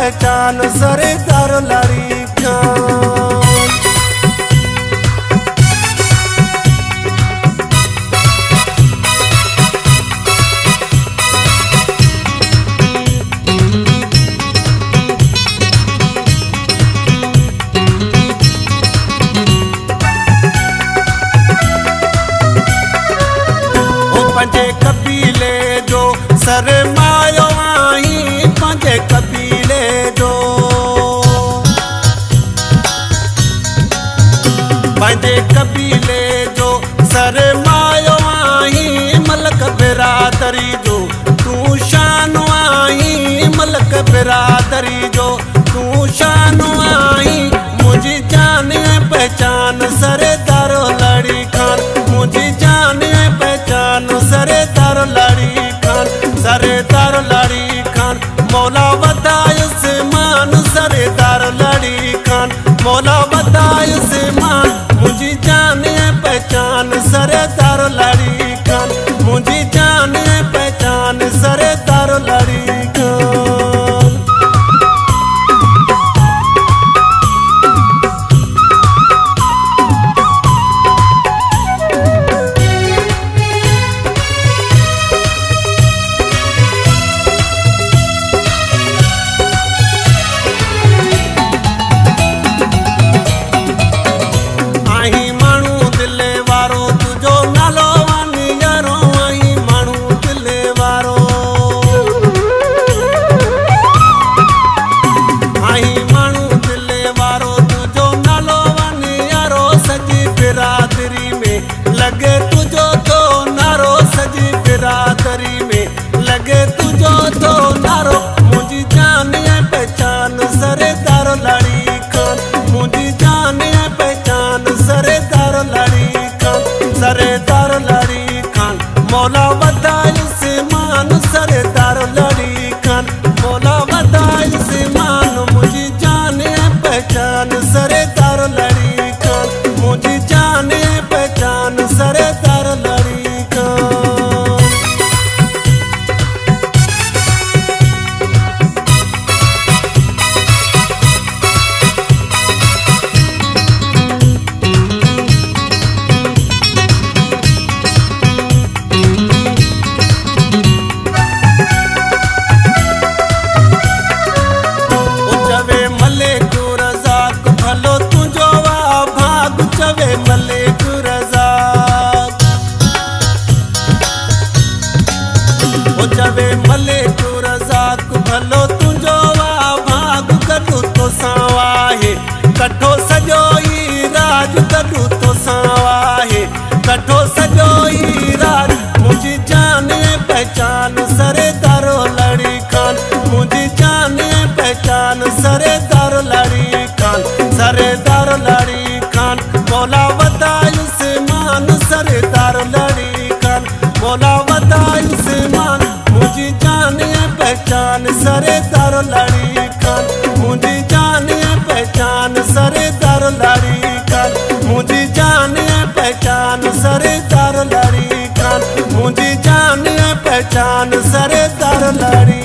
पहचान सरदार लाड़ी खान। पंजे कबीले जो सरमायो आई, पंजे कबीले जो पंजे कबीले जो सरमायो आई, मलक बिरादरी जो तू शान आई, मलक बिरादरी जो तू शान आई। मुझी जान पहचान सरदार लाड़ी खान, मुझी जान पहचान सरदार लाड़ी खान, सरदार लाड़ी खान। मौला बताए मान सरदार लाड़ी खान, मौला बताए मान। मुझी जान पहचान सरदार लाड़ी खान, मुझी जान पहचान सरदार लाड़ी खान। लगे तुझो तो नारो सजी बिरादरी में, लगे तुझो तो नारो। मुझी जान पहचान सरदार लाड़ी खान, मुझी जान पहचान सरदार लाड़ी खान, सरदार लाड़ी खान। मौला बताए मान सरदार लाड़ी खान, मौला बताए मान। मुझी जान पहचान सरदार लाड़ी खान, मुझी जान पहचान सरदार लाड़ी खान। उचवे मले को रज़ाक भलो तुझो वा भाग, उचवे मले को रज़ाक, उचवे मले को रज़ाक भलो तुझो वा भाग। गॾु तो सां आहे कठो सॼो ई राज, गॾु तो सां आहे कठो सॼो ई राज। मुझी जान पहचान सरदार लाड़ी खान, मुझी जान पहचान सरदार लाड़ी खान, सरदार लाड़ी खान। मौला बताए मान सरदार लाड़ी खान, मौला बताए मान। मुझी जान पहचान सरदार लाड़ी खान, मुझी जान पहचान सरदार लाड़ी खान, मुझी जान पहचान सरदार लाड़ी खान, मुझी जान पहचान सरदार लाड़ी।